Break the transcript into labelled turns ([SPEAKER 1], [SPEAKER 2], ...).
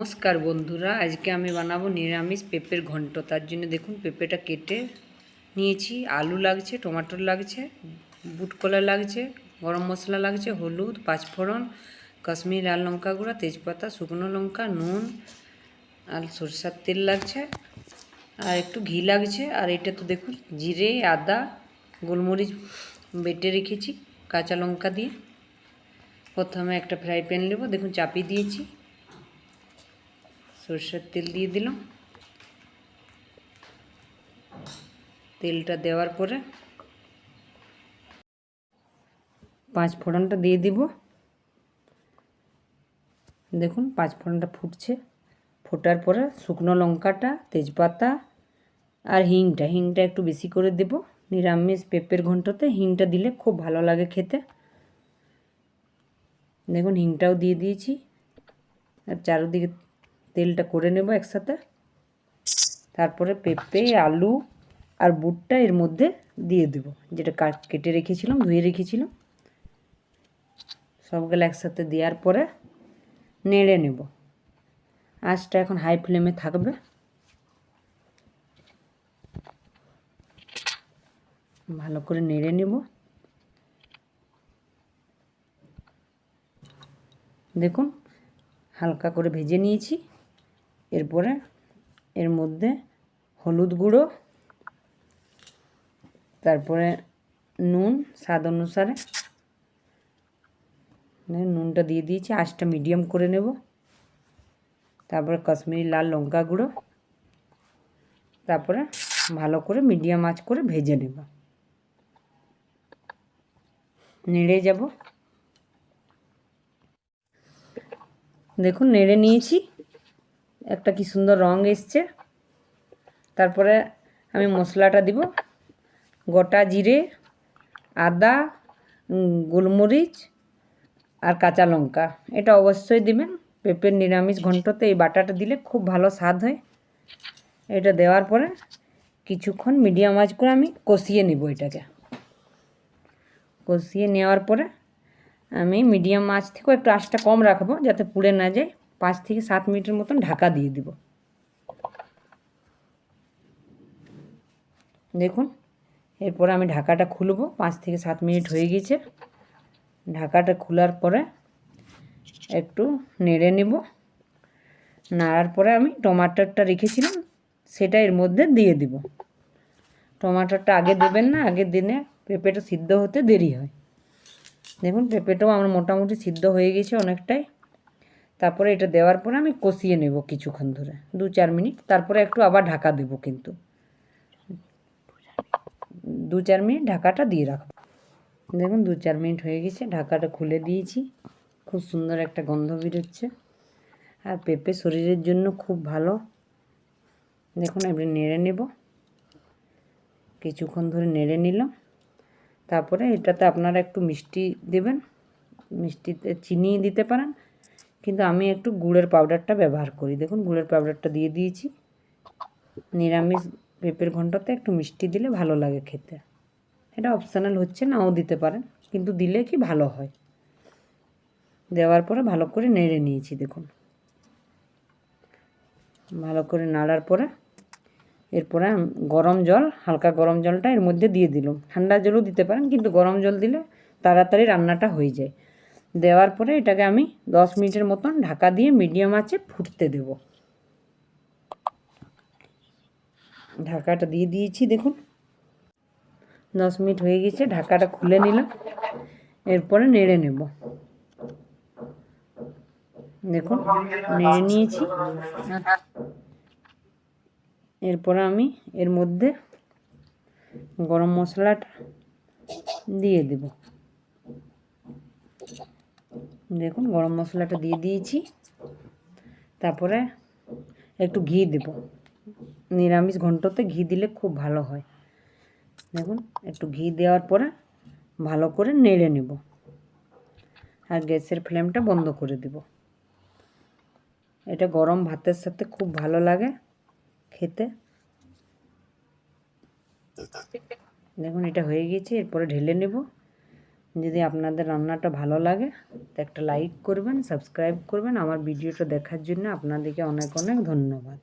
[SPEAKER 1] নমস্কার বন্ধুরা, আজকে আমি বানাবো নিরামিষ পেঁপের ঘন্ট। তার জন্য দেখুন পেঁপেটা কেটে নিয়েছি, আলু লাগছে, টমাটোর লাগছে, বুট কলা লাগছে, গরম মশলা লাগছে, হলুদ, পাঁচফোড়ন, কাশ্মীরি লাল লঙ্কা গুঁড়া, তেজপাতা, শুকনো লঙ্কা, নুন আর সরষের তেল লাগছে, আর একটু ঘি লাগছে। আর এটা তো দেখুন জিরে, আদা, গোলমরিচ বেটে রেখেছি কাঁচা লঙ্কা দিয়ে। প্রথমে একটা ফ্রাই প্যান নেব, দেখুন চাপিয়ে দিয়েছি, সরষের তেল দিয়ে দিলাম। তেলটা দেওয়ার পরে পাঁচ ফোড়নটা দিয়ে দিব। দেখুন পাঁচ ফোড়নটা ফুটছে, ফোটার পরে শুকনো লঙ্কাটা, তেজপাতা আর হিংটা একটু বেশি করে দেব। নিরামিষ পেঁপের ঘন্টতে হিংটা দিলে খুব ভালো লাগে খেতে। দেখুন হিংটাও দিয়ে দিয়েছি, আর চারিদিকে তেলটা করে নেব একসাথে। তারপরে পেঁপে, আলু আর বুটটা এর মধ্যে দিয়ে দেব, যেটা কেটে রেখেছিলাম, ধুয়ে রেখেছিলাম। সবগুলো একসাথে দেওয়ার পরে নেড়ে নেব। আঁচটা এখন হাই ফ্লেমে থাকবে। ভালো করে নেড়ে নেব। দেখুন হালকা করে ভেজে নিয়েছি। এরপরে এর মধ্যে হলুদ গুঁড়ো, তারপরে নুন স্বাদ অনুসারে, নুনটা দিয়ে দিয়েছি। আঁচটা মিডিয়াম করে নেব। তারপরে কাশ্মীরি লাল লঙ্কা গুঁড়ো, তারপরে ভালো করে মিডিয়াম আঁচ করে ভেজে নেব। নেড়ে যাব। দেখুন নেড়ে নিয়েছি, একটা কি সুন্দর রং এসছে। তারপরে আমি মশলাটা দিব, গোটা জিরে, আদা, গোলমরিচ আর কাঁচা লঙ্কা। এটা অবশ্যই দিবেন। পেঁপের নিরামিষ ঘন্টতে এই বাটাটা দিলে খুব ভালো স্বাদ হয়। এটা দেওয়ার পরে কিছুক্ষণ মিডিয়াম আঁচ করে আমি কষিয়ে নিব। এটাকে কষিয়ে নেওয়ার পরে আমি মিডিয়াম আঁচ থেকেও একটু আঁচটা কম রাখবো, যাতে পুড়ে না যায়। 5 থেকে 7 মিনিটের মতন ঢাকা দিয়ে দিব। দেখুন এরপরে আমি ঢাকাটা খুলব। 5 থেকে 7 মিনিট হয়ে গেছে। ঢাকাটা খোলার পরে একটু নেড়ে নেব। নাড়ার পরে আমি টমাটোরটা রেখেছিলাম, সেটা এর মধ্যে দিয়ে দিব। টমাটোরটা আগে দেবেন না, আগে দিনে পেঁপেটা সিদ্ধ হতে দেরি হয়। দেখুন পেঁপেটাও আমার মোটামুটি সিদ্ধ হয়ে গেছে অনেকটাই। তারপরে এটা দেওয়ার পরে আমি কষিয়ে নেব কিছুক্ষণ ধরে, 2-4 মিনিট। তারপরে একটু আবার ঢাকা দেব, কিন্তু 2-4 মিনিট ঢাকাটা দিয়ে রাখবো। দেখুন 2-4 মিনিট হয়ে গেছে, ঢাকাটা খুলে দিয়েছি। খুব সুন্দর একটা গন্ধ বেরোচ্ছে, আর পেঁপে শরীরের জন্য খুব ভালো। দেখুন এবার নেড়ে নেব। কিছুক্ষণ ধরে নেড়ে নিলাম। তারপরে এটাতে আপনারা একটু মিষ্টি দেবেন, মিষ্টিতে চিনি দিতে পারেন, কিন্তু আমি একটু গুড়ের পাউডারটা ব্যবহার করি। দেখুন গুড়ের পাউডারটা দিয়ে দিয়েছি। নিরামিষ পেঁপের ঘন্টতে একটু মিষ্টি দিলে ভালো লাগে খেতে। এটা অপশনাল হচ্ছে, নাও দিতে পারেন, কিন্তু দিলে কি ভালো হয়। দেওয়ার পরে ভালো করে নেড়ে নিয়েছি। দেখুন ভালো করে নাড়ার পরে এরপরে গরম জল, হালকা গরম জলটা এর মধ্যে দিয়ে দিলাম। ঠান্ডা জলও দিতে পারেন, কিন্তু গরম জল দিলে তাড়াতাড়ি রান্নাটা হয়ে যায়। দেওয়ার পরে এটাকে আমি 10 মিনিটের মতন ঢাকা দিয়ে মিডিয়াম আঁচে ফুটতে দেব। ঢাকাটা দিয়ে দিয়েছি। দেখুন 10 মিনিট হয়ে গেছে, ঢাকাটা খুলে নিলাম। এরপরে নেড়ে নেব। দেখুন নেড়ে নিয়েছি। এরপরে আমি এর মধ্যে গরম মশলাটা দিয়ে দেব। দেখুন গরম মশলাটা দিয়ে দিয়েছি। তারপরে একটু ঘি দেব। নিরামিষ ঘন্টতে ঘি দিলে খুব ভালো হয়। দেখুন একটু ঘি দেওয়ার পরে ভালো করে নেড়ে নেব, আর গ্যাসের ফ্লেমটা বন্ধ করে দেব। এটা গরম ভাতের সাথে খুব ভালো লাগে খেতে। দেখুন এটা হয়ে গেছে। এরপরে ঢেলে নেব। যদি আপনাদের রান্নাটা ভালো লাগে তো একটা লাইক করবেন, সাবস্ক্রাইব করবেন। আমার ভিডিওটা দেখার জন্য আপনাদেরকে অনেক অনেক ধন্যবাদ।